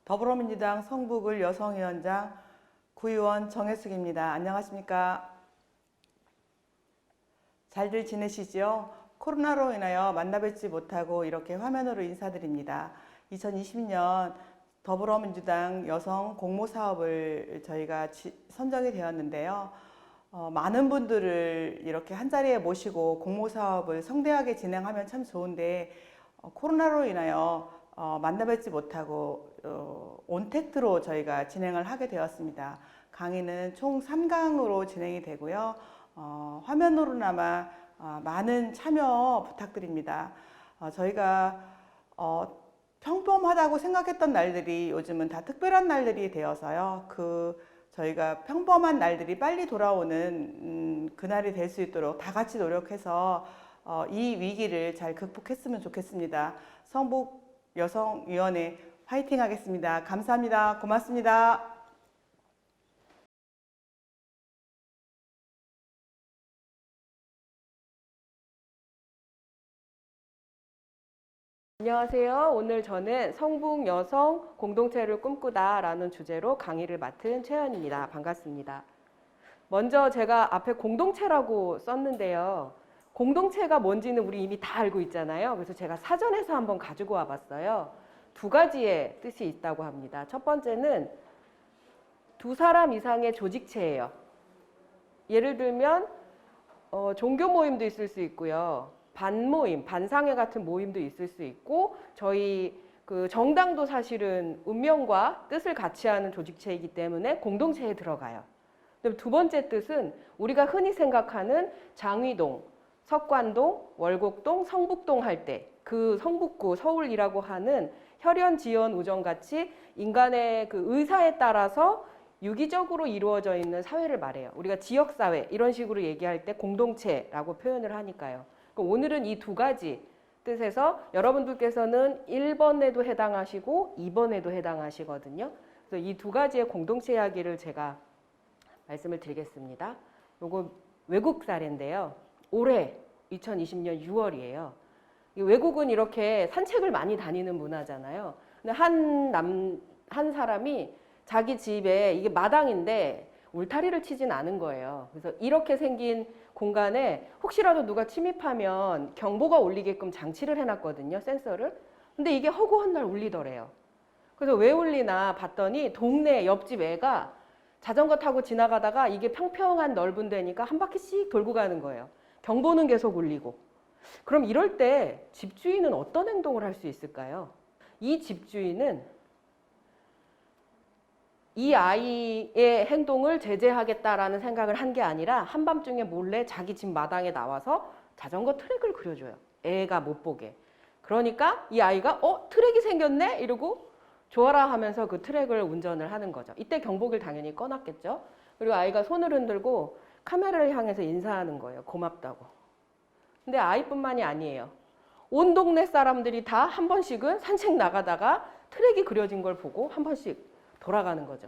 더불어민주당 성북을 여성위원장 구의원 정혜숙입니다. 안녕하십니까? 잘들 지내시죠? 코로나로 인하여 만나뵙지 못하고 이렇게 화면으로 인사드립니다. 2020년 더불어민주당 여성 공모사업을 저희가 선정이 되었는데요. 많은 분들을 이렇게 한자리에 모시고 공모사업을 성대하게 진행하면 참 좋은데 코로나로 인하여 만나뵙지 못하고 온택트로 저희가 진행을 하게 되었습니다. 강의는 총 3강으로 진행이 되고요. 화면으로나마 많은 참여 부탁드립니다. 저희가 평범하다고 생각했던 날들이 요즘은 다 특별한 날들이 되어서요. 저희가 평범한 날들이 빨리 돌아오는 그날이 될 수 있도록 다 같이 노력해서 이 위기를 잘 극복했으면 좋겠습니다. 성북 여성위원회 화이팅 하겠습니다. 감사합니다. 고맙습니다. 안녕하세요. 오늘 저는 성북 여성 공동체를 꿈꾸다 라는 주제로 강의를 맡은 최연입니다. 반갑습니다. 먼저 제가 앞에 공동체라고 썼는데요. 공동체가 뭔지는 우리 이미 다 알고 있잖아요. 그래서 제가 사전에서 한번 가지고 와봤어요. 두 가지의 뜻이 있다고 합니다. 첫 번째는 두 사람 이상의 조직체예요. 예를 들면 종교 모임도 있을 수 있고요. 반모임, 반상회 같은 모임도 있을 수 있고 저희 정당도 사실은 운명과 뜻을 같이 하는 조직체이기 때문에 공동체에 들어가요. 두 번째 뜻은 우리가 흔히 생각하는 장위동, 석관동, 월곡동, 성북동 할 때 그 성북구, 서울이라고 하는 혈연, 지연, 우정 같이 인간의 그 의사에 따라서 유기적으로 이루어져 있는 사회를 말해요. 우리가 지역사회 이런 식으로 얘기할 때 공동체라고 표현을 하니까요. 오늘은 이 두 가지 뜻에서 여러분들께서는 1번에도 해당하시고 2번에도 해당하시거든요. 그래서 이 두 가지의 공동체 이야기를 제가 말씀을 드리겠습니다. 요거 외국 사례인데요. 올해 2020년 6월이에요. 외국은 이렇게 산책을 많이 다니는 문화잖아요. 근데 한 사람이 자기 집에 이게 마당인데 울타리를 치진 않은 거예요. 그래서 이렇게 생긴 공간에 혹시라도 누가 침입하면 경보가 울리게끔 장치를 해놨거든요. 센서를. 근데 이게 허구한 날 울리더래요. 그래서 왜 울리나 봤더니 동네 옆집 애가 자전거 타고 지나가다가 이게 평평한 넓은 데니까 한 바퀴씩 돌고 가는 거예요. 경보는 계속 울리고. 그럼 이럴 때 집주인은 어떤 행동을 할 수 있을까요? 이 집주인은 이 아이의 행동을 제재하겠다라는 생각을 한 게 아니라 한밤중에 몰래 자기 집 마당에 나와서 자전거 트랙을 그려줘요. 애가 못 보게. 그러니까 이 아이가 트랙이 생겼네? 이러고 좋아라 하면서 그 트랙을 운전을 하는 거죠. 이때 경보기를 당연히 꺼놨겠죠. 그리고 아이가 손을 흔들고 카메라를 향해서 인사하는 거예요. 고맙다고. 근데 아이뿐만이 아니에요. 온 동네 사람들이 다 한 번씩은 산책 나가다가 트랙이 그려진 걸 보고 한 번씩 돌아가는 거죠.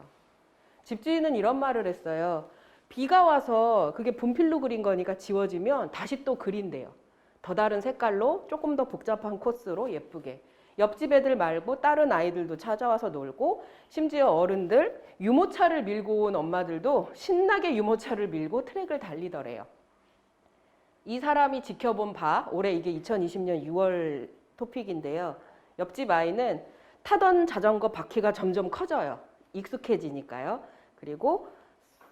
집주인은 이런 말을 했어요. 비가 와서 그게 분필로 그린 거니까 지워지면 다시 또 그린대요. 더 다른 색깔로 조금 더 복잡한 코스로 예쁘게. 옆집 애들 말고 다른 아이들도 찾아와서 놀고 심지어 어른들 유모차를 밀고 온 엄마들도 신나게 유모차를 밀고 트랙을 달리더래요. 이 사람이 지켜본 바, 올해 이게 2020년 6월 토픽인데요. 옆집 아이는 타던 자전거 바퀴가 점점 커져요. 익숙해지니까요. 그리고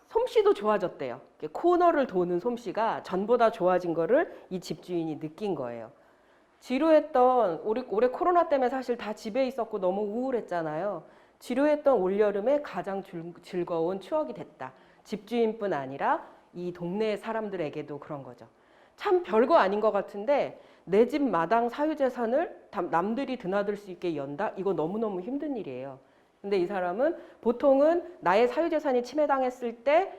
솜씨도 좋아졌대요. 코너를 도는 솜씨가 전보다 좋아진 거를 이 집주인이 느낀 거예요. 지루했던 올해 코로나 때문에 사실 다 집에 있었고 너무 우울했잖아요. 지루했던 올여름에 가장 즐거운 추억이 됐다. 집주인뿐 아니라 이 동네 사람들에게도 그런 거죠. 참 별거 아닌 것 같은데 내 집 마당 사유재산을 남들이 드나들 수 있게 연다? 이거 너무너무 힘든 일이에요. 근데 이 사람은 보통은 나의 사유재산이 침해당했을 때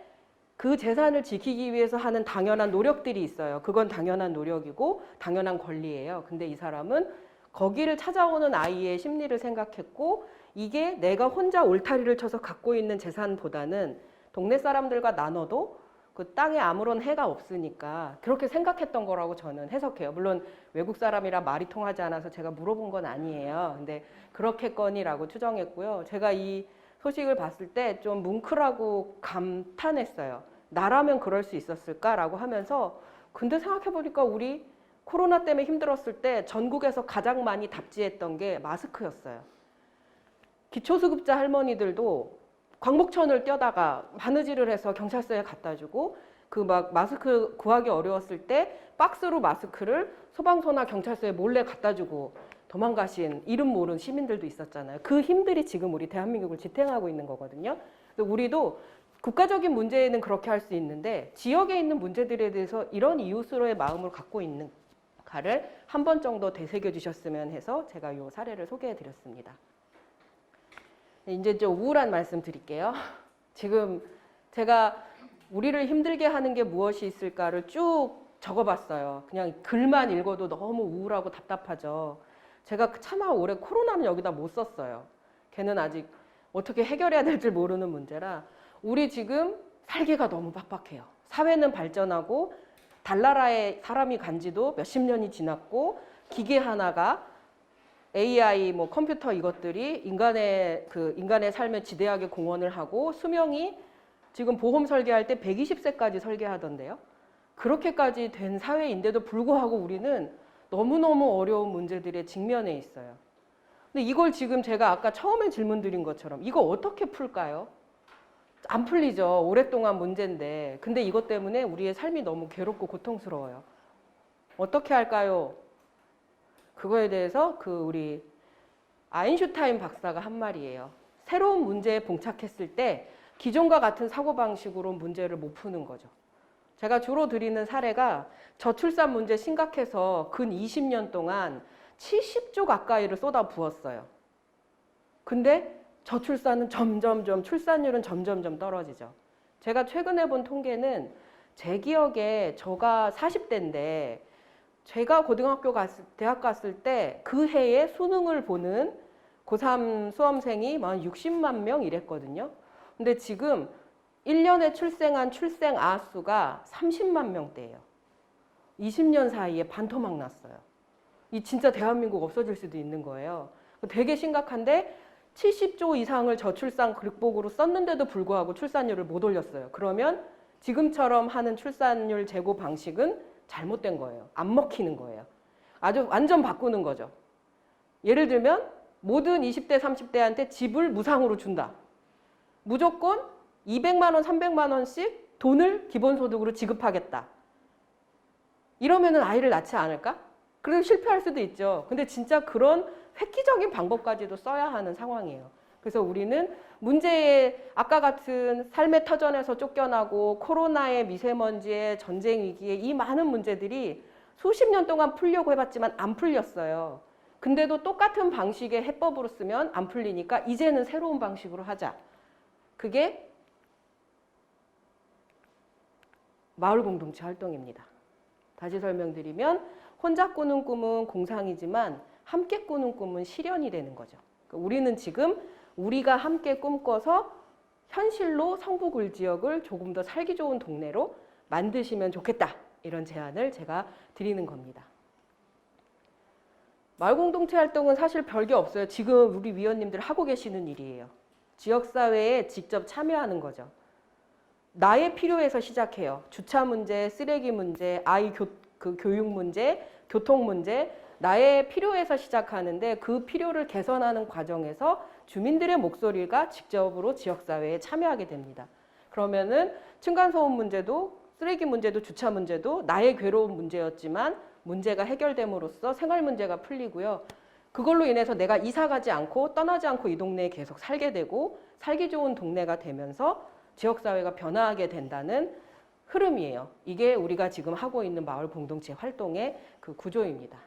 그 재산을 지키기 위해서 하는 당연한 노력들이 있어요. 그건 당연한 노력이고 당연한 권리예요. 근데 이 사람은 거기를 찾아오는 아이의 심리를 생각했고 이게 내가 혼자 울타리를 쳐서 갖고 있는 재산보다는 동네 사람들과 나눠도 그 땅에 아무런 해가 없으니까 그렇게 생각했던 거라고 저는 해석해요. 물론 외국 사람이라 말이 통하지 않아서 제가 물어본 건 아니에요. 근데 그렇겠거니라고 추정했고요. 제가 이 소식을 봤을 때 좀 뭉클하고 감탄했어요. 나라면 그럴 수 있었을까라고 하면서 근데 생각해보니까 우리 코로나 때문에 힘들었을 때 전국에서 가장 많이 답지했던 게 마스크였어요. 기초수급자 할머니들도 광복천을 뛰어다가 바느질을 해서 경찰서에 갖다 주고 그 막 마스크 구하기 어려웠을 때 박스로 마스크를 소방서나 경찰서에 몰래 갖다 주고 도망가신 이름 모르는 시민들도 있었잖아요. 그 힘들이 지금 우리 대한민국을 지탱하고 있는 거거든요. 그래서 우리도 국가적인 문제에는 그렇게 할 수 있는데 지역에 있는 문제들에 대해서 이런 이웃으로의 마음을 갖고 있는가를 한 번 정도 되새겨 주셨으면 해서 제가 이 사례를 소개해 드렸습니다. 이제 좀 우울한 말씀 드릴게요. 지금 제가 우리를 힘들게 하는 게 무엇이 있을까를 쭉 적어봤어요. 그냥 글만 읽어도 너무 우울하고 답답하죠. 제가 차마 올해 코로나는 여기다 못 썼어요. 걔는 아직 어떻게 해결해야 될지 모르는 문제라 우리 지금 살기가 너무 빡빡해요. 사회는 발전하고 달나라에 사람이 간 지도 몇십 년이 지났고 기계 하나가 AI, 뭐 컴퓨터 이것들이 인간의 삶에 지대하게 공헌을 하고 수명이 지금 보험 설계할 때 120세까지 설계하던데요. 그렇게까지 된 사회인데도 불구하고 우리는 너무너무 어려운 문제들에 직면해 있어요. 근데 이걸 지금 제가 아까 처음에 질문 드린 것처럼 이거 어떻게 풀까요? 안 풀리죠. 오랫동안 문제인데. 근데 이것 때문에 우리의 삶이 너무 괴롭고 고통스러워요. 어떻게 할까요? 그거에 대해서 우리 아인슈타인 박사가 한 말이에요. 새로운 문제에 봉착했을 때 기존과 같은 사고방식으로 문제를 못 푸는 거죠. 제가 주로 드리는 사례가 저출산 문제 심각해서 근 20년 동안 70조 가까이를 쏟아 부었어요. 근데 저출산은 점점점, 출산율은 점점점 떨어지죠. 제가 최근에 본 통계는 제 기억에 저가 40대인데 제가 대학 갔을 때 그 해에 수능을 보는 고3 수험생이 한 60만 명 이랬거든요. 근데 지금 1년에 출생한 출생아 수가 30만 명대예요. 20년 사이에 반토막 났어요. 이 진짜 대한민국 없어질 수도 있는 거예요. 되게 심각한데 70조 이상을 저출산 극복으로 썼는데도 불구하고 출산율을 못 올렸어요. 그러면 지금처럼 하는 출산율 제고 방식은 잘못된 거예요. 안 먹히는 거예요. 아주 완전 바꾸는 거죠. 예를 들면 모든 20대, 30대한테 집을 무상으로 준다. 무조건 200만 원, 300만 원씩 돈을 기본소득으로 지급하겠다. 이러면은 아이를 낳지 않을까? 그래도 실패할 수도 있죠. 근데 진짜 그런 획기적인 방법까지도 써야 하는 상황이에요. 그래서 우리는 문제에 아까 같은 삶의 터전에서 쫓겨나고 코로나의 미세먼지의 전쟁 위기에 이 많은 문제들이 수십 년 동안 풀려고 해봤지만 안 풀렸어요. 근데도 똑같은 방식의 해법으로 쓰면 안 풀리니까 이제는 새로운 방식으로 하자. 그게 마을 공동체 활동입니다. 다시 설명드리면 혼자 꾸는 꿈은 공상이지만 함께 꾸는 꿈은 실현이 되는 거죠. 우리는 지금 우리가 함께 꿈꿔서 현실로 성북을 지역을 조금 더 살기 좋은 동네로 만드시면 좋겠다. 이런 제안을 제가 드리는 겁니다. 마을 공동체 활동은 사실 별게 없어요. 지금 우리 위원님들 하고 계시는 일이에요. 지역사회에 직접 참여하는 거죠. 나의 필요에서 시작해요. 주차 문제, 쓰레기 문제, 아이 교육 문제, 교통 문제, 나의 필요에서 시작하는데 그 필요를 개선하는 과정에서 주민들의 목소리가 직접으로 지역사회에 참여하게 됩니다. 그러면은 층간소음 문제도 쓰레기 문제도 주차 문제도 나의 괴로운 문제였지만 문제가 해결됨으로써 생활 문제가 풀리고요. 그걸로 인해서 내가 이사 가지 않고 떠나지 않고 이 동네에 계속 살게 되고 살기 좋은 동네가 되면서 지역사회가 변화하게 된다는 흐름이에요. 이게 우리가 지금 하고 있는 마을 공동체 활동의 그 구조입니다.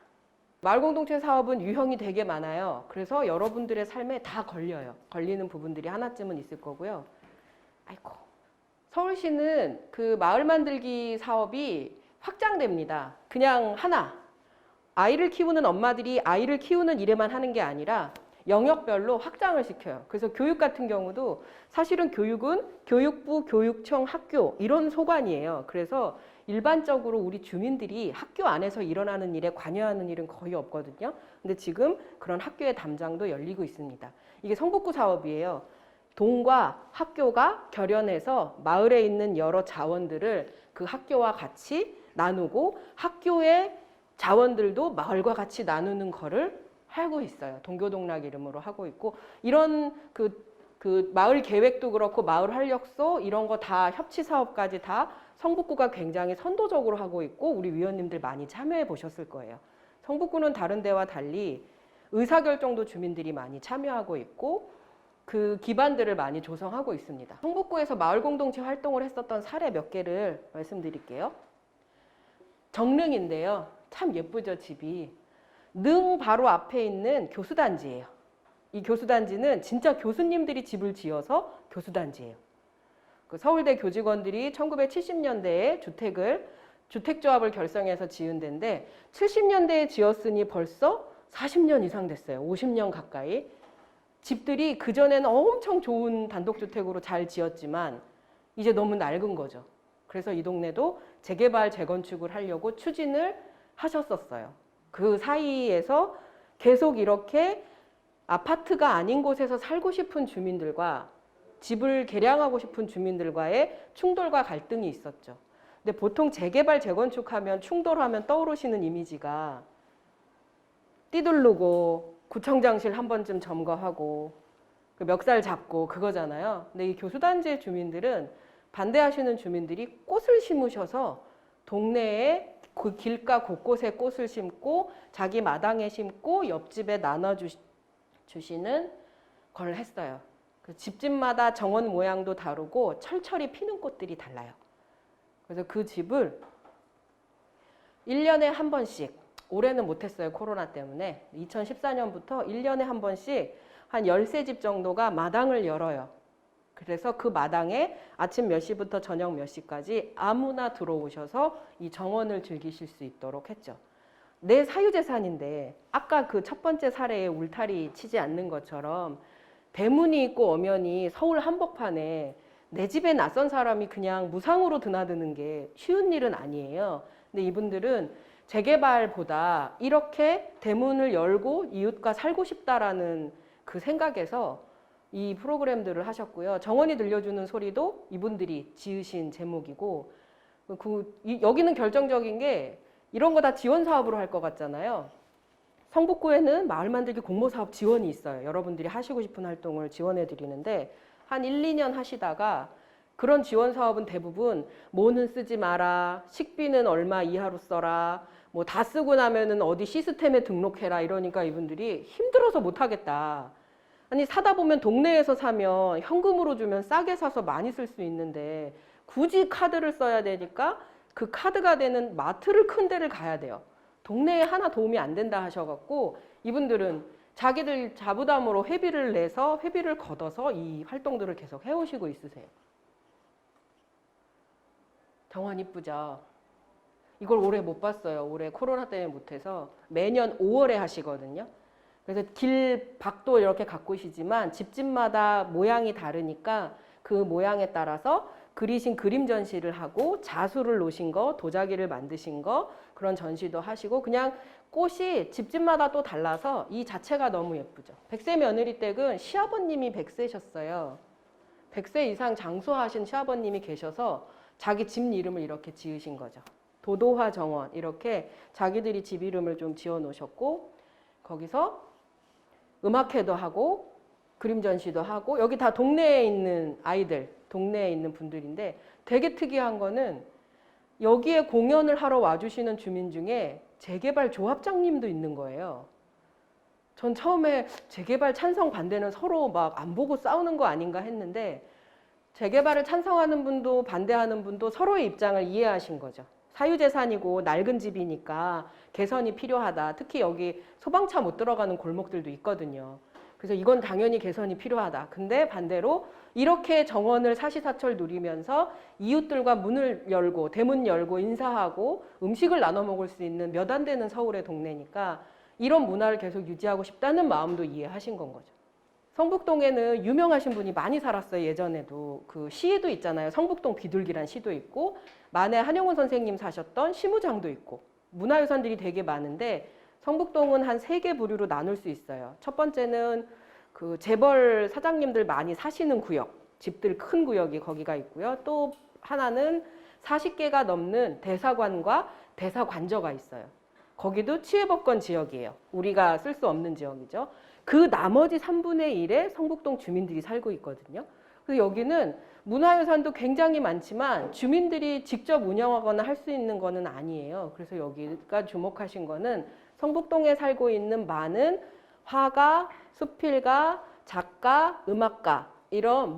마을 공동체 사업은 유형이 되게 많아요. 그래서 여러분들의 삶에 다 걸려요. 걸리는 부분들이 하나쯤은 있을 거고요. 아이고. 서울시는 그 마을 만들기 사업이 확장됩니다. 그냥 하나. 아이를 키우는 엄마들이 아이를 키우는 일에만 하는 게 아니라 영역별로 확장을 시켜요. 그래서 교육 같은 경우도 사실은 교육은 교육부, 교육청, 학교 이런 소관이에요. 그래서 일반적으로 우리 주민들이 학교 안에서 일어나는 일에 관여하는 일은 거의 없거든요. 근데 지금 그런 학교의 담장도 열리고 있습니다. 이게 성북구 사업이에요. 동과 학교가 결연해서 마을에 있는 여러 자원들을 그 학교와 같이 나누고 학교의 자원들도 마을과 같이 나누는 거를 하고 있어요. 동교동락 이름으로 하고 있고 이런 그 마을 계획도 그렇고 마을 활력소 이런 거 다 협치 사업까지 다 성북구가 굉장히 선도적으로 하고 있고 우리 위원님들 많이 참여해 보셨을 거예요. 성북구는 다른 데와 달리 의사결정도 주민들이 많이 참여하고 있고 그 기반들을 많이 조성하고 있습니다. 성북구에서 마을 공동체 활동을 했었던 사례 몇 개를 말씀드릴게요. 정릉인데요. 참 예쁘죠, 집이. 능 바로 앞에 있는 교수단지예요. 이 교수단지는 진짜 교수님들이 집을 지어서 교수단지예요. 그 서울대 교직원들이 1970년대에 주택조합을 결성해서 지은 데인데 70년대에 지었으니 벌써 40년 이상 됐어요. 50년 가까이. 집들이 그전에는 엄청 좋은 단독주택으로 잘 지었지만 이제 너무 낡은 거죠. 그래서 이 동네도 재개발, 재건축을 하려고 추진을 하셨었어요. 그 사이에서 계속 이렇게 아파트가 아닌 곳에서 살고 싶은 주민들과 집을 개량하고 싶은 주민들과의 충돌과 갈등이 있었죠. 근데 보통 재개발, 재건축하면 충돌하면 떠오르시는 이미지가 띠두르고 구청장실 한 번쯤 점거하고 그 멱살 잡고 그거잖아요. 근데 이 교수단지 주민들은 반대하시는 주민들이 꽃을 심으셔서 동네에 그 길가 곳곳에 꽃을 심고 자기 마당에 심고 옆집에 나눠주시는 걸 했어요. 그 집집마다 정원 모양도 다르고 철철이 피는 꽃들이 달라요. 그래서 그 집을 1년에 한 번씩, 올해는 못했어요. 코로나 때문에. 2014년부터 1년에 한 번씩 한 13집 정도가 마당을 열어요. 그래서 그 마당에 아침 몇 시부터 저녁 몇 시까지 아무나 들어오셔서 이 정원을 즐기실 수 있도록 했죠. 내 사유재산인데 아까 그 첫 번째 사례에 울타리 치지 않는 것처럼 대문이 있고 엄연히 서울 한복판에 내 집에 낯선 사람이 그냥 무상으로 드나드는 게 쉬운 일은 아니에요. 근데 이분들은 재개발보다 이렇게 대문을 열고 이웃과 살고 싶다라는 그 생각에서 이 프로그램들을 하셨고요. 정원이 들려주는 소리도 이분들이 지으신 제목이고 여기는 결정적인 게 이런 거 다 지원 사업으로 할 것 같잖아요. 성북구에는 마을 만들기 공모사업 지원이 있어요. 여러분들이 하시고 싶은 활동을 지원해 드리는데 한 1, 2년 하시다가 그런 지원 사업은 대부분 뭐는 쓰지 마라, 식비는 얼마 이하로 써라, 뭐 다 쓰고 나면은 어디 시스템에 등록해라 이러니까 이분들이 힘들어서 못 하겠다. 아니 사다 보면 동네에서 사면 현금으로 주면 싸게 사서 많이 쓸 수 있는데 굳이 카드를 써야 되니까 그 카드가 되는 마트를 큰 데를 가야 돼요. 동네에 하나 도움이 안 된다 하셔갖고 이분들은 자기들 자부담으로 회비를 내서 회비를 걷어서 이 활동들을 계속 해오시고 있으세요. 정원 이쁘죠? 이걸 올해 못 봤어요. 올해 코로나 때문에 못해서 매년 5월에 하시거든요. 그래서 길 밖도 이렇게 가꾸시지만 집집마다 모양이 다르니까 그 모양에 따라서 그리신 그림 전시를 하고 자수를 놓으신 거, 도자기를 만드신 거 그런 전시도 하시고 그냥 꽃이 집집마다 또 달라서 이 자체가 너무 예쁘죠. 100세 며느리 댁은 시아버님이 100세셨어요. 100세 이상 장수하신 시아버님이 계셔서 자기 집 이름을 이렇게 지으신 거죠. 도도화 정원 이렇게 자기들이 집 이름을 좀 지어 놓으셨고 거기서 음악회도 하고 그림 전시도 하고 여기 다 동네에 있는 아이들, 동네에 있는 분들인데 되게 특이한 거는 여기에 공연을 하러 와주시는 주민 중에 재개발 조합장님도 있는 거예요. 전 처음에 재개발 찬성 반대는 서로 막 안 보고 싸우는 거 아닌가 했는데 재개발을 찬성하는 분도 반대하는 분도 서로의 입장을 이해하신 거죠. 사유재산이고 낡은 집이니까 개선이 필요하다. 특히 여기 소방차 못 들어가는 골목들도 있거든요. 그래서 이건 당연히 개선이 필요하다. 근데 반대로 이렇게 정원을 사시사철 누리면서 이웃들과 문을 열고 대문 열고 인사하고 음식을 나눠 먹을 수 있는 몇 안 되는 서울의 동네니까 이런 문화를 계속 유지하고 싶다는 마음도 이해하신 건 거죠. 성북동에는 유명하신 분이 많이 살았어요. 예전에도 그 시도 있잖아요. 성북동 비둘기란 시도 있고 만해 한용운 선생님 사셨던 시무장도 있고 문화유산들이 되게 많은데 성북동은 한 3개 부류로 나눌 수 있어요. 첫 번째는 그 재벌 사장님들 많이 사시는 구역, 집들 큰 구역이 거기가 있고요. 또 하나는 40개가 넘는 대사관과 대사관저가 있어요. 거기도 치외법권 지역이에요. 우리가 쓸 수 없는 지역이죠. 그 나머지 3분의 1에 성북동 주민들이 살고 있거든요. 그래서 여기는 문화유산도 굉장히 많지만 주민들이 직접 운영하거나 할 수 있는 거는 아니에요. 그래서 여기가 주목하신 거는 성북동에 살고 있는 많은 화가, 수필가, 작가, 음악가 이런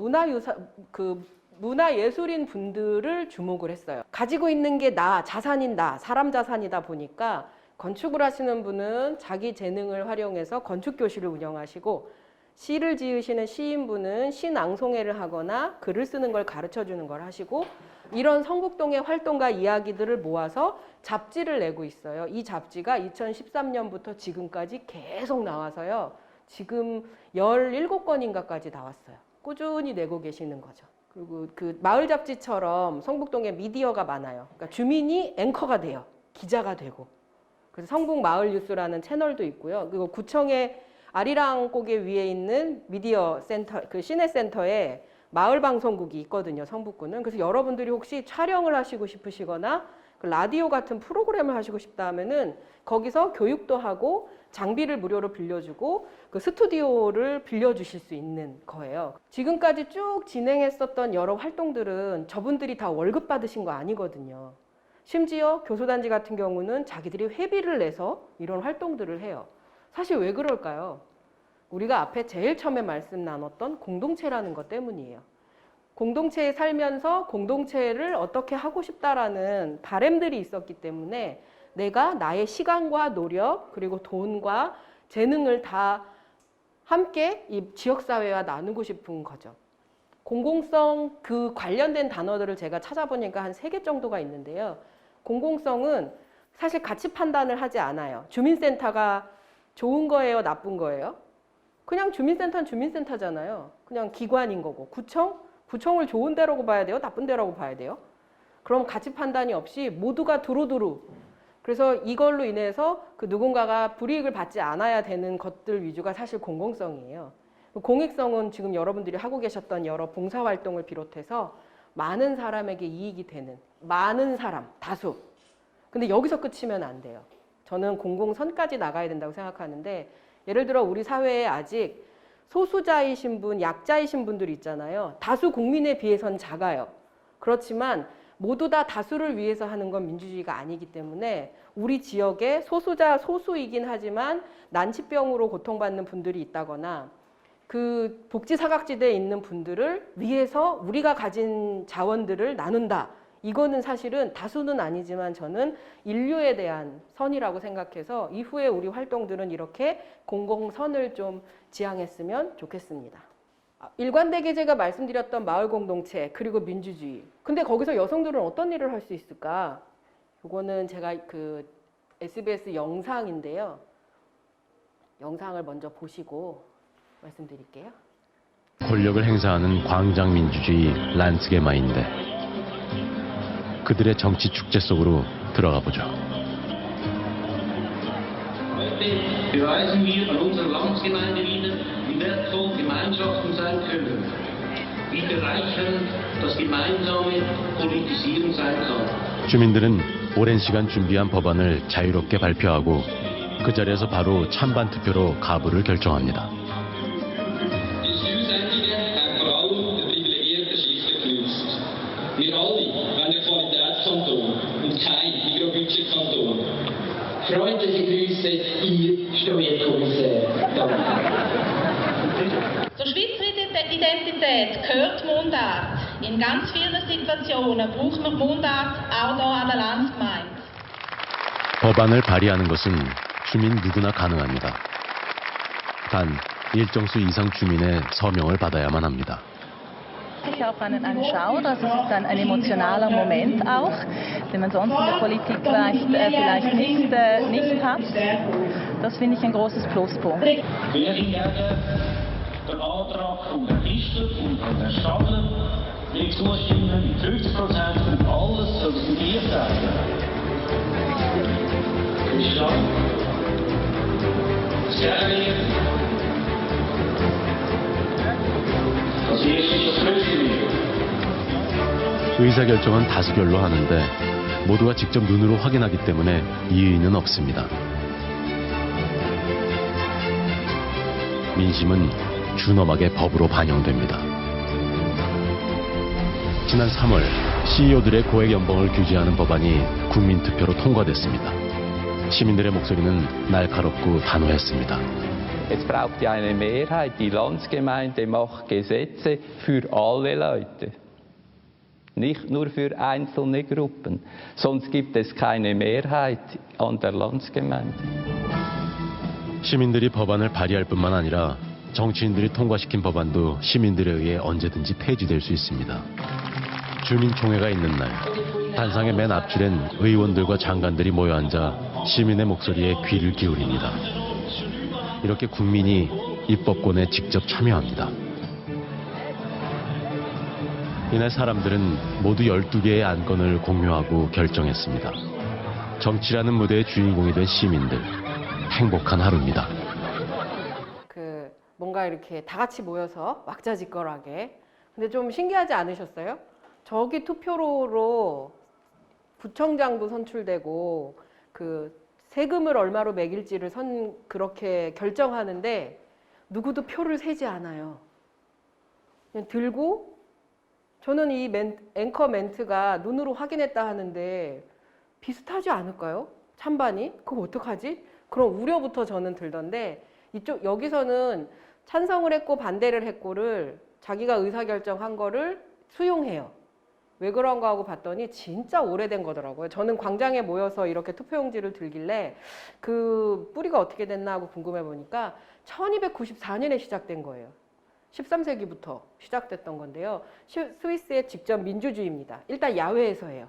문화예술인 분들을 주목을 했어요. 가지고 있는 게 나, 자산인 나, 사람 자산이다 보니까 건축을 하시는 분은 자기 재능을 활용해서 건축교실을 운영하시고 시를 지으시는 시인분은 시낭송회를 하거나 글을 쓰는 걸 가르쳐주는 걸 하시고 이런 성북동의 활동과 이야기들을 모아서 잡지를 내고 있어요. 이 잡지가 2013년부터 지금까지 계속 나와서요. 지금 17권인가까지 나왔어요. 꾸준히 내고 계시는 거죠. 그리고 그 마을 잡지처럼 성북동에 미디어가 많아요. 그러니까 주민이 앵커가 돼요. 기자가 되고. 그래서 성북 마을 뉴스라는 채널도 있고요. 그리고 구청의 아리랑 고개 위에 있는 미디어 센터, 그 시내센터에 마을 방송국이 있거든요. 성북구는. 그래서 여러분들이 혹시 촬영을 하시고 싶으시거나 그 라디오 같은 프로그램을 하시고 싶다 하면은 거기서 교육도 하고 장비를 무료로 빌려주고 그 스튜디오를 빌려주실 수 있는 거예요. 지금까지 쭉 진행했었던 여러 활동들은 저분들이 다 월급 받으신 거 아니거든요. 심지어 교수단지 같은 경우는 자기들이 회비를 내서 이런 활동들을 해요. 사실 왜 그럴까요? 우리가 앞에 제일 처음에 말씀 나눴던 공동체라는 것 때문이에요. 공동체에 살면서 공동체를 어떻게 하고 싶다라는 바람들이 있었기 때문에 내가 나의 시간과 노력 그리고 돈과 재능을 다 함께 이 지역사회와 나누고 싶은 거죠. 공공성 그 관련된 단어들을 제가 찾아보니까 한 3개 정도가 있는데요. 공공성은 사실 가치 판단을 하지 않아요. 주민센터가 좋은 거예요, 나쁜 거예요? 그냥 주민센터는 주민센터잖아요. 그냥 기관인 거고. 구청을 좋은 데라고 봐야 돼요? 나쁜 데라고 봐야 돼요? 그럼 가치 판단이 없이 모두가 두루두루. 그래서 이걸로 인해서 그 누군가가 불이익을 받지 않아야 되는 것들 위주가 사실 공공성이에요. 공익성은 지금 여러분들이 하고 계셨던 여러 봉사활동을 비롯해서 많은 사람에게 이익이 되는 많은 사람, 다수. 근데 여기서 끝이면 안 돼요. 저는 공공선까지 나가야 된다고 생각하는데 예를 들어 우리 사회에 아직 소수자이신 분, 약자이신 분들이 있잖아요. 다수 국민에 비해서는 작아요. 그렇지만 모두 다 다수를 위해서 하는 건 민주주의가 아니기 때문에 우리 지역에 소수이긴 하지만 난치병으로 고통받는 분들이 있다거나 그 복지 사각지대에 있는 분들을 위해서 우리가 가진 자원들을 나눈다. 이거는 사실은 다수는 아니지만 저는 인류에 대한 선이라고 생각해서 이후에 우리 활동들은 이렇게 공공선을 좀 지향했으면 좋겠습니다. 일관되게 제가 말씀드렸던 마을 공동체 그리고 민주주의. 근데 거기서 여성들은 어떤 일을 할 수 있을까? 이거는 제가 그 SBS 영상인데요. 영상을 먼저 보시고 말씀드릴게요. 권력을 행사하는 광장 민주주의 란스게마인데 그들의 정치 축제 속으로 들어가 보죠. Beweisen wir an unserer Landsgemeinde wieder, wie wertvoll Gemeinschaften sein können, wie bereichernd das gemeinsame Politisieren sein kann. 주민들은 오랜 시간 준비한 법안을 자유롭게 발표하고 그 자리에서 바로 찬반 투표로 가부를 결정합니다. Die Steuersenkungen haben vor allem den privilegierten Schichten genützt. Wir alle wollen einen Qualitätskanton und kein Mikrobudgetkanton. Freundliche Grüße, Ihr Steuerkommissär. Zur Schweizer Identität gehört Mundart. In ganz vielen Situationen braucht man Mundart auch hier an der Landsgemeinde. 법안을 발의하는 것은 주민 누구나 가능합니다. 단 일정 수 이상 주민의 서명을 받아야만 합니다. Sich auch an eine Schau, das ist ein emotionaler Moment auch, den man sonst in der Politik vielleicht nicht hat. Das finde ich ein großes Pluspunkt. Wer hingegen den Antrag von Herrn Pfister und von Herrn Stadler will zustimmen mit 50% und alles soll es hier sein. Ist klar? Sehr wir. Das erste ist das Flüchtlinge. 의사결정은 다수결로 하는데 모두가 직접 눈으로 확인하기 때문에 이의는 없습니다. 민심은 준엄하게 법으로 반영됩니다. 지난 3월 CEO들의 고액 연봉을 규제하는 법안이 국민투표로 통과됐습니다. 시민들의 목소리는 날카롭고 단호했습니다. Es braucht ja eine Mehrheit. Die Landsgemeinde macht Gesetze für alle Leute. Nicht nur für einzelne Gruppen. Sonst gibt es keine Mehrheit an der Landsgemeinde. 시민들이 법안을 발의할 뿐만 아니라 정치인들이 통과시킨 법안도 시민들에 의해 언제든지 폐지될 수 있습니다. 주민총회가 있는 날, 단상의 맨 앞줄엔 의원들과 장관들이 모여 앉아 시민의 목소리에 귀를 기울입니다. 이렇게 국민이 입법권에 직접 참여합니다. 이날 사람들은 모두 12개의 안건을 공유하고 결정했습니다. 정치라는 무대의 주인공이 된 시민들, 행복한 하루입니다. 뭔가 이렇게 다 같이 모여서 왁자지껄하게. 근데 좀 신기하지 않으셨어요? 저기 투표로 구청장도 선출되고 세금을 얼마로 매길지를 그렇게 결정하는데 누구도 표를 세지 않아요. 그냥 들고 저는 이 앵커 멘트가 눈으로 확인했다 하는데 비슷하지 않을까요? 찬반이? 그거 어떡하지? 그런 우려부터 저는 들던데 여기서는 찬성을 했고 반대를 했고를 자기가 의사결정한 거를 수용해요. 왜 그런가 하고 봤더니 진짜 오래된 거더라고요. 저는 광장에 모여서 이렇게 투표용지를 들길래 그 뿌리가 어떻게 됐나 하고 궁금해 보니까 1294년에 시작된 거예요. 13세기부터 시작됐던 건데요. 스위스의 직접 민주주의입니다. 일단 야외에서 해요.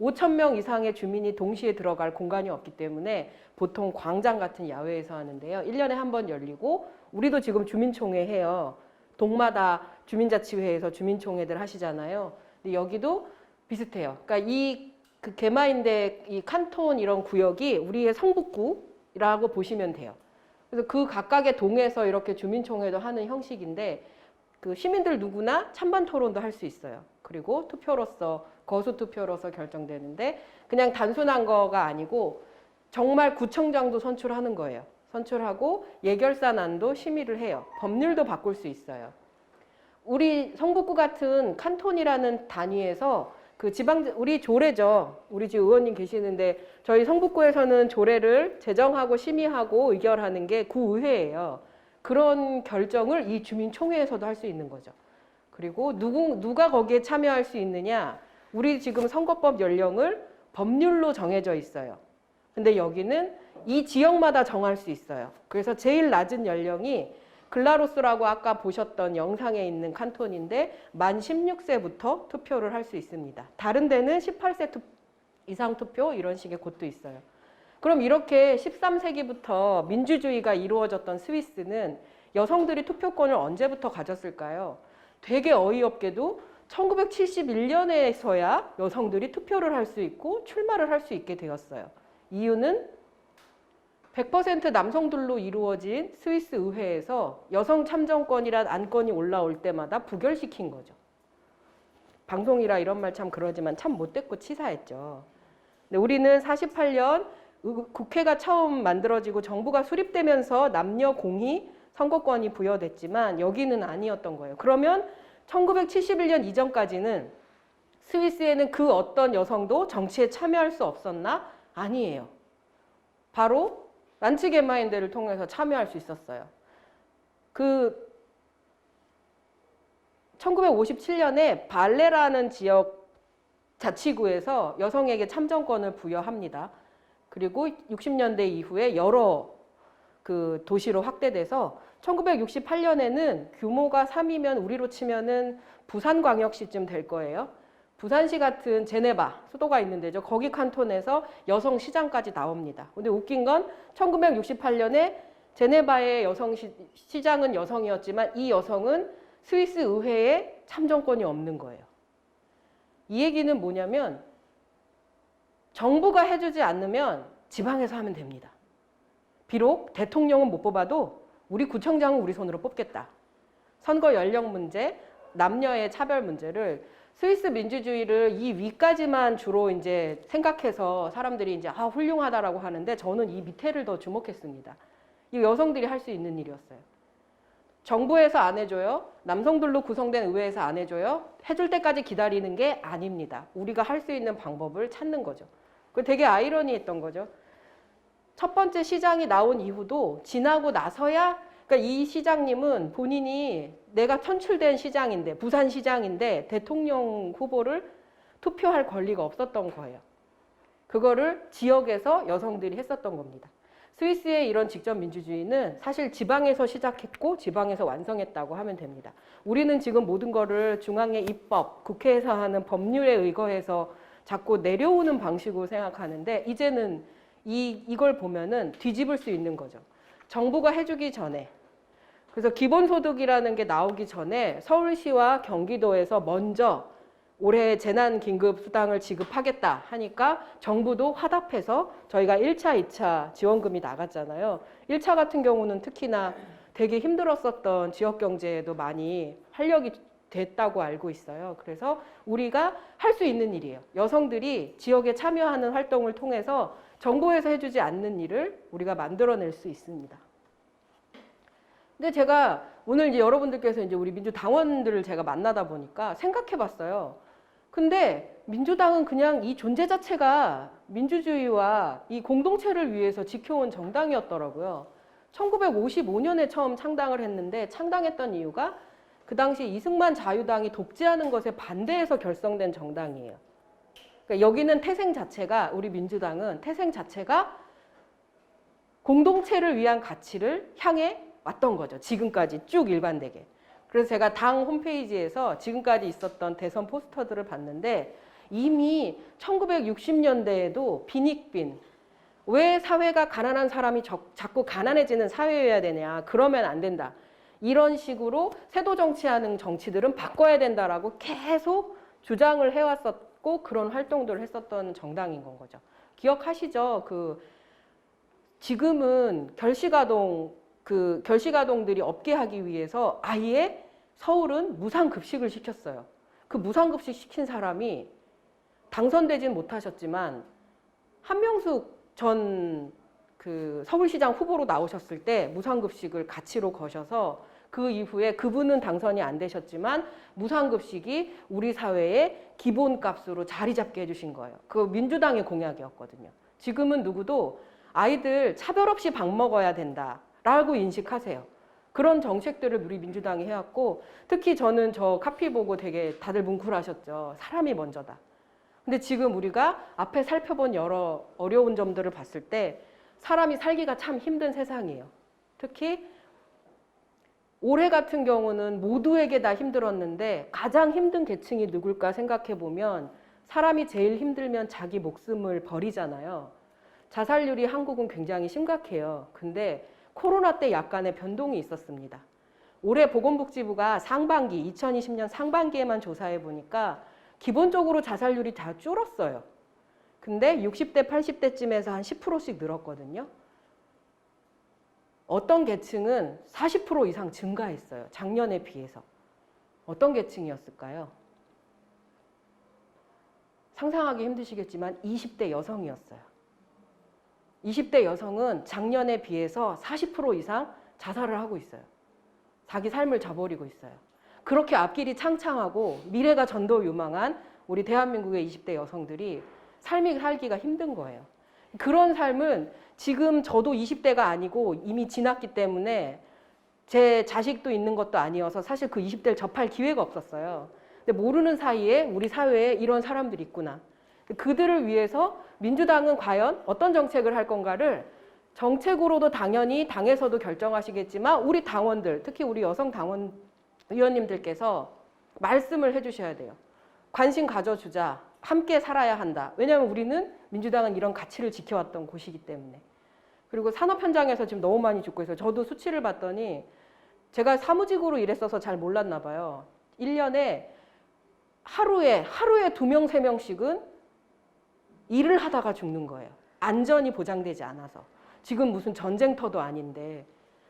5,000명 이상의 주민이 동시에 들어갈 공간이 없기 때문에 보통 광장 같은 야외에서 하는데요. 1년에 한 번 열리고 우리도 지금 주민총회 해요. 동마다 주민자치회에서 주민총회들 하시잖아요. 근데 여기도 비슷해요. 그러니까 그 개마인데 이 칸톤 이런 구역이 우리의 성북구라고 보시면 돼요. 그래서 그 각각의 동에서 이렇게 주민총회도 하는 형식인데 그 시민들 누구나 찬반 토론도 할 수 있어요. 그리고 투표로서 거수 투표로서 결정되는데 그냥 단순한 거가 아니고 정말 구청장도 선출하는 거예요. 선출하고 예결사안도 심의를 해요. 법률도 바꿀 수 있어요. 우리 성북구 같은 칸톤이라는 단위에서 우리 조례죠. 우리 지금 의원님 계시는데 저희 성북구에서는 조례를 제정하고 심의하고 의결하는 게 구의회예요. 그런 결정을 이 주민총회에서도 할 수 있는 거죠. 그리고 누가 거기에 참여할 수 있느냐? 우리 지금 선거법 연령을 법률로 정해져 있어요. 근데 여기는 이 지역마다 정할 수 있어요. 그래서 제일 낮은 연령이 글라로스라고 아까 보셨던 영상에 있는 칸톤인데 만 16세부터 투표를 할 수 있습니다. 다른 데는 18세 이상 투표 이런 식의 곳도 있어요. 그럼 이렇게 13세기부터 민주주의가 이루어졌던 스위스는 여성들이 투표권을 언제부터 가졌을까요? 되게 어이없게도 1971년에서야 여성들이 투표를 할 수 있고 출마를 할 수 있게 되었어요. 이유는 100% 남성들로 이루어진 스위스 의회에서 여성 참정권이란 안건이 올라올 때마다 부결시킨 거죠. 방송이라 이런 말 참 그러지만 참 못됐고 치사했죠. 근데 우리는 48년 국회가 처음 만들어지고 정부가 수립되면서 남녀 공히 선거권이 부여됐지만 여기는 아니었던 거예요. 그러면 1971년 이전까지는 스위스에는 그 어떤 여성도 정치에 참여할 수 없었나? 아니에요. 바로 란츠게마인데를 통해서 참여할 수 있었어요. 1957년에 발레라는 지역 자치구에서 여성에게 참정권을 부여합니다. 그리고 60년대 이후에 여러 도시로 확대돼서 1968년에는 규모가 3이면 우리로 치면은 부산광역시쯤 될 거예요. 부산시 같은 제네바 수도가 있는 데죠. 거기 칸톤에서 여성 시장까지 나옵니다. 근데 웃긴 건 1968년에 제네바의 여성 시장은 여성이었지만 이 여성은 스위스 의회에 참정권이 없는 거예요. 이 얘기는 뭐냐면 정부가 해주지 않으면 지방에서 하면 됩니다. 비록 대통령은 못 뽑아도 우리 구청장은 우리 손으로 뽑겠다. 선거 연령 문제, 남녀의 차별 문제를 스위스 민주주의를 이 위까지만 주로 이제 생각해서 사람들이 이제 훌륭하다라고 하는데 저는 이 밑에를 더 주목했습니다. 이 여성들이 할 수 있는 일이었어요. 정부에서 안 해줘요. 남성들로 구성된 의회에서 안 해줘요. 해줄 때까지 기다리는 게 아닙니다. 우리가 할 수 있는 방법을 찾는 거죠. 그 되게 아이러니했던 거죠. 첫 번째 시장이 나온 이후도 지나고 나서야 그러니까 이 시장님은 본인이 내가 선출된 시장인데 부산시장인데 대통령 후보를 투표할 권리가 없었던 거예요. 그거를 지역에서 여성들이 했었던 겁니다. 스위스의 이런 직접 민주주의는 사실 지방에서 시작했고 지방에서 완성했다고 하면 됩니다. 우리는 지금 모든 거를 중앙의 입법, 국회에서 하는 법률에 의거해서 자꾸 내려오는 방식으로 생각하는데 이제는 이걸 보면은 뒤집을 수 있는 거죠. 정부가 해주기 전에 그래서 기본소득이라는 게 나오기 전에 서울시와 경기도에서 먼저 올해 재난긴급수당을 지급하겠다 하니까 정부도 화답해서 저희가 1차, 2차 지원금이 나갔잖아요. 1차 같은 경우는 특히나 되게 힘들었었던 지역경제에도 많이 활력이 됐다고 알고 있어요. 그래서 우리가 할 수 있는 일이에요. 여성들이 지역에 참여하는 활동을 통해서 정부에서 해주지 않는 일을 우리가 만들어낼 수 있습니다. 근데 제가 오늘 이제 여러분들께서 이제 우리 민주당원들을 제가 만나다 보니까 생각해 봤어요. 근데 민주당은 그냥 이 존재 자체가 민주주의와 이 공동체를 위해서 지켜온 정당이었더라고요. 1955년에 처음 창당을 했는데 창당했던 이유가 그 당시 이승만 자유당이 독재하는 것에 반대해서 결성된 정당이에요. 그러니까 여기는 태생 자체가 우리 민주당은 태생 자체가 공동체를 위한 가치를 향해 왔던 거죠. 지금까지 쭉 일관되게. 그래서 제가 당 홈페이지에서 지금까지 있었던 대선 포스터들을 봤는데 이미 1960년대에도 빈익빈 왜 사회가 가난한 사람이 자꾸 가난해지는 사회여야 되냐 그러면 안 된다. 이런 식으로 세도 정치하는 정치들은 바꿔야 된다라고 계속 주장을 해왔었고 그런 활동들을 했었던 정당인 건 거죠. 기억하시죠? 지금은 결식아동들이 없게 하기 위해서 아예 서울은 무상급식을 시켰어요. 그 무상급식 시킨 사람이 당선되진 못하셨지만 한명숙 전 서울시장 후보로 나오셨을 때 무상급식을 가치로 거셔서 그 이후에 그분은 당선이 안 되셨지만 무상급식이 우리 사회의 기본값으로 자리 잡게 해주신 거예요. 그 민주당의 공약이었거든요. 지금은 누구도 아이들 차별 없이 밥 먹어야 된다라고 인식하세요. 그런 정책들을 우리 민주당이 해왔고 특히 저는 저 카피 보고 되게 다들 뭉클하셨죠. 사람이 먼저다. 근데 지금 우리가 앞에 살펴본 여러 어려운 점들을 봤을 때 사람이 살기가 참 힘든 세상이에요. 특히 올해 같은 경우는 모두에게 다 힘들었는데 가장 힘든 계층이 누굴까 생각해 보면 사람이 제일 힘들면 자기 목숨을 버리잖아요. 자살률이 한국은 굉장히 심각해요. 근데 코로나 때 약간의 변동이 있었습니다. 올해 보건복지부가 2020년 상반기에만 조사해 보니까 기본적으로 자살률이 다 줄었어요. 근데 60대, 80대쯤에서 한 10%씩 늘었거든요. 어떤 계층은 40% 이상 증가했어요. 작년에 비해서. 어떤 계층이었을까요? 상상하기 힘드시겠지만 20대 여성이었어요. 20대 여성은 작년에 비해서 40% 이상 자살을 하고 있어요. 자기 삶을 저버리고 있어요. 그렇게 앞길이 창창하고 미래가 전도유망한 우리 대한민국의 20대 여성들이 삶이 살기가 힘든 거예요. 그런 삶은 지금 저도 20대가 아니고 이미 지났기 때문에 제 자식도 있는 것도 아니어서 사실 그 20대를 접할 기회가 없었어요. 근데 모르는 사이에 우리 사회에 이런 사람들이 있구나. 그들을 위해서 민주당은 과연 어떤 정책을 할 건가를 정책으로도 당연히 당에서도 결정하시겠지만 우리 당원들, 특히 우리 여성 당원 의원님들께서 말씀을 해주셔야 돼요. 관심 가져주자. 함께 살아야 한다. 왜냐하면 우리는 민주당은 이런 가치를 지켜왔던 곳이기 때문에. 그리고 산업 현장에서 지금 너무 많이 죽고 있어요. 저도 수치를 봤더니 제가 사무직으로 일했어서 잘 몰랐나 봐요. 1년에 하루에 2명, 3명씩은 일을 하다가 죽는 거예요. 안전이 보장되지 않아서. 지금 무슨 전쟁터도 아닌데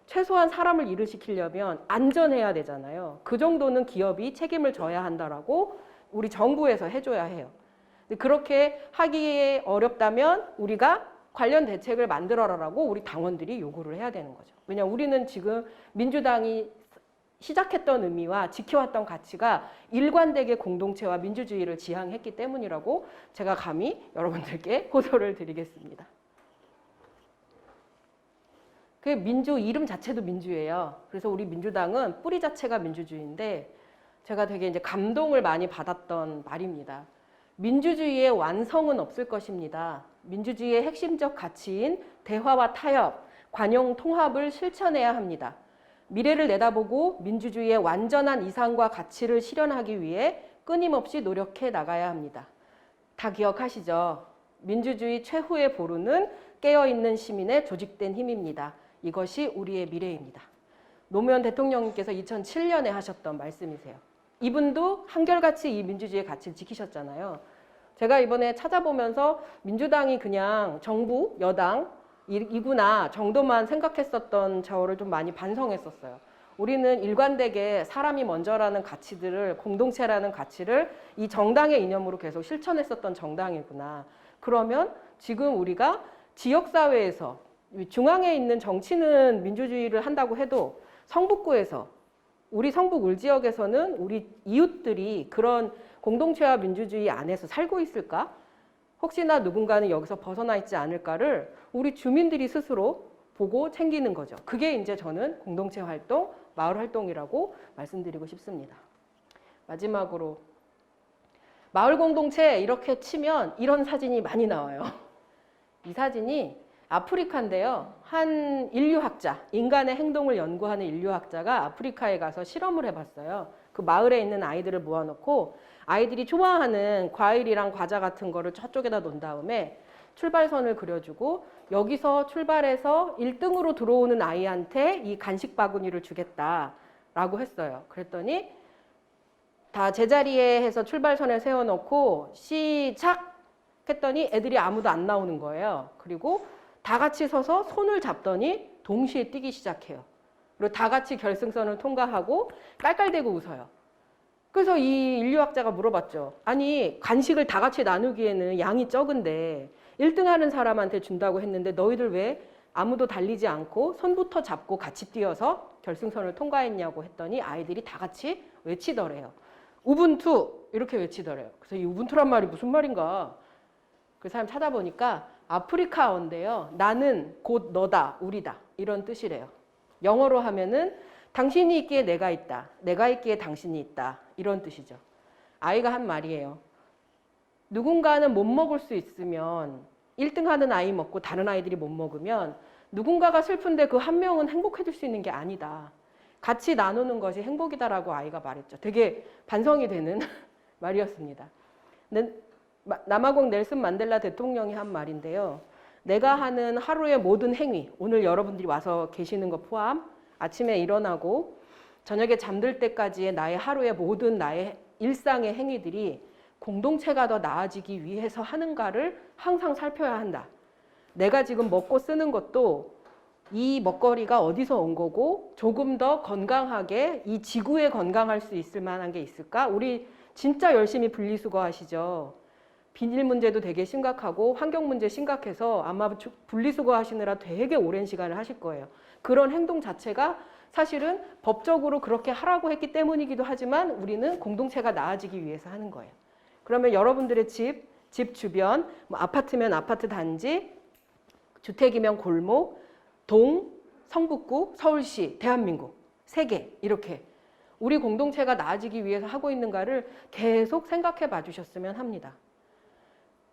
최소한 사람을 일을 시키려면 안전해야 되잖아요. 그 정도는 기업이 책임을 져야 한다라고 우리 정부에서 해줘야 해요. 그렇게 하기에 어렵다면 우리가 관련 대책을 만들어라라고 우리 당원들이 요구를 해야 되는 거죠. 왜냐하면 우리는 지금 민주당이 시작했던 의미와 지켜왔던 가치가 일관되게 공동체와 민주주의를 지향했기 때문이라고 제가 감히 여러분들께 호소를 드리겠습니다. 그 민주 이름 자체도 민주예요. 그래서 우리 민주당은 뿌리 자체가 민주주의인데 제가 되게 이제 감동을 많이 받았던 말입니다. 민주주의의 완성은 없을 것입니다. 민주주의의 핵심적 가치인 대화와 타협, 관용 통합을 실천해야 합니다. 미래를 내다보고 민주주의의 완전한 이상과 가치를 실현하기 위해 끊임없이 노력해 나가야 합니다. 다 기억하시죠? 민주주의 최후의 보루는 깨어있는 시민의 조직된 힘입니다. 이것이 우리의 미래입니다. 노무현 대통령님께서 2007년에 하셨던 말씀이세요. 이분도 한결같이 이 민주주의의 가치를 지키셨잖아요. 제가 이번에 찾아보면서 민주당이 그냥 정부, 여당, 이구나 정도만 생각했었던 저를 좀 많이 반성했었어요. 우리는 일관되게 사람이 먼저라는 가치들을, 공동체라는 가치를 이 정당의 이념으로 계속 실천했었던 정당이구나. 그러면 지금 우리가 지역사회에서 중앙에 있는 정치는 민주주의를 한다고 해도 성북구에서 우리 성북 울지역에서는 우리 이웃들이 그런 공동체와 민주주의 안에서 살고 있을까? 혹시나 누군가는 여기서 벗어나 있지 않을까를 우리 주민들이 스스로 보고 챙기는 거죠. 그게 이제 저는 공동체 활동, 마을 활동이라고 말씀드리고 싶습니다. 마지막으로 마을 공동체 이렇게 치면 이런 사진이 많이 나와요. 이 사진이 아프리카인데요. 한 인류학자, 인간의 행동을 연구하는 인류학자가 아프리카에 가서 실험을 해봤어요. 그 마을에 있는 아이들을 모아놓고 아이들이 좋아하는 과일이랑 과자 같은 거를 저쪽에다 놓은 다음에 출발선을 그려주고 여기서 출발해서 1등으로 들어오는 아이한테 이 간식 바구니를 주겠다라고 했어요. 그랬더니 다 제자리에 해서 출발선에 세워놓고 시작 했더니 애들이 아무도 안 나오는 거예요. 그리고 다 같이 서서 손을 잡더니 동시에 뛰기 시작해요. 그리고 다 같이 결승선을 통과하고 깔깔대고 웃어요. 그래서 이 인류학자가 물어봤죠. 아니 간식을 다 같이 나누기에는 양이 적은데 1등 하는 사람한테 준다고 했는데 너희들 왜 아무도 달리지 않고 손부터 잡고 같이 뛰어서 결승선을 통과했냐고 했더니 아이들이 다 같이 외치더래요. 우분투 이렇게 외치더래요. 그래서 이 우분투란 말이 무슨 말인가? 그 사람 찾아보니까 아프리카어인데요. 나는 곧 너다, 우리다 이런 뜻이래요. 영어로 하면은 당신이 있기에 내가 있다, 내가 있기에 당신이 있다 이런 뜻이죠. 아이가 한 말이에요. 누군가는 못 먹을 수 있으면 1등 하는 아이 먹고 다른 아이들이 못 먹으면 누군가가 슬픈데 그 한 명은 행복해질 수 있는 게 아니다. 같이 나누는 것이 행복이다라고 아이가 말했죠. 되게 반성이 되는 말이었습니다. 남아공 넬슨 만델라 대통령이 한 말인데요. 내가 하는 하루의 모든 행위, 오늘 여러분들이 와서 계시는 것 포함, 아침에 일어나고 저녁에 잠들 때까지의 나의 하루의 모든 나의 일상의 행위들이 공동체가 더 나아지기 위해서 하는가를 항상 살펴야 한다. 내가 지금 먹고 쓰는 것도 이 먹거리가 어디서 온 거고 조금 더 건강하게 이 지구에 건강할 수 있을 만한 게 있을까? 우리 진짜 열심히 분리수거하시죠. 비닐 문제도 되게 심각하고 환경 문제 심각해서 아마 분리수거 하시느라 되게 오랜 시간을 하실 거예요. 그런 행동 자체가 사실은 법적으로 그렇게 하라고 했기 때문이기도 하지만 우리는 공동체가 나아지기 위해서 하는 거예요. 그러면 여러분들의 집 주변, 뭐 아파트면 아파트 단지, 주택이면 골목, 동, 성북구, 서울시, 대한민국, 세계 이렇게 우리 공동체가 나아지기 위해서 하고 있는가를 계속 생각해 봐 주셨으면 합니다.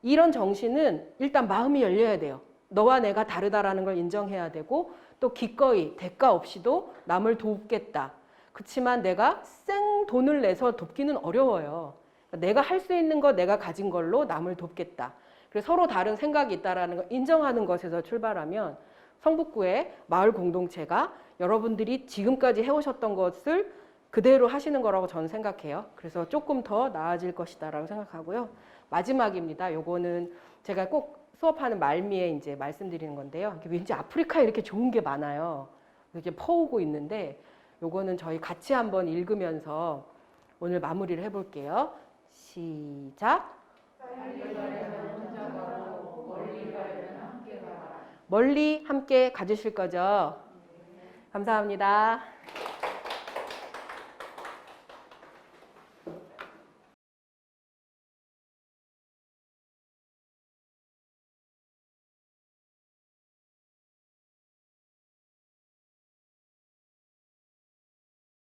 이런 정신은 일단 마음이 열려야 돼요. 너와 내가 다르다라는 걸 인정해야 되고 또 기꺼이 대가 없이도 남을 돕겠다. 그렇지만 내가 생 돈을 내서 돕기는 어려워요. 내가 할 수 있는 거 내가 가진 걸로 남을 돕겠다. 그래서 서로 다른 생각이 있다라는 걸 인정하는 것에서 출발하면 성북구의 마을 공동체가 여러분들이 지금까지 해오셨던 것을 그대로 하시는 거라고 저는 생각해요. 그래서 조금 더 나아질 것이다라고 생각하고요. 마지막입니다. 요거는 제가 꼭 수업하는 말미에 이제 말씀드리는 건데요. 왠지 아프리카에 이렇게 좋은 게 많아요. 이렇게 퍼오고 있는데 요거는 저희 같이 한번 읽으면서 오늘 마무리를 해볼게요. 시작. 멀리 함께 가주실 거죠? 감사합니다.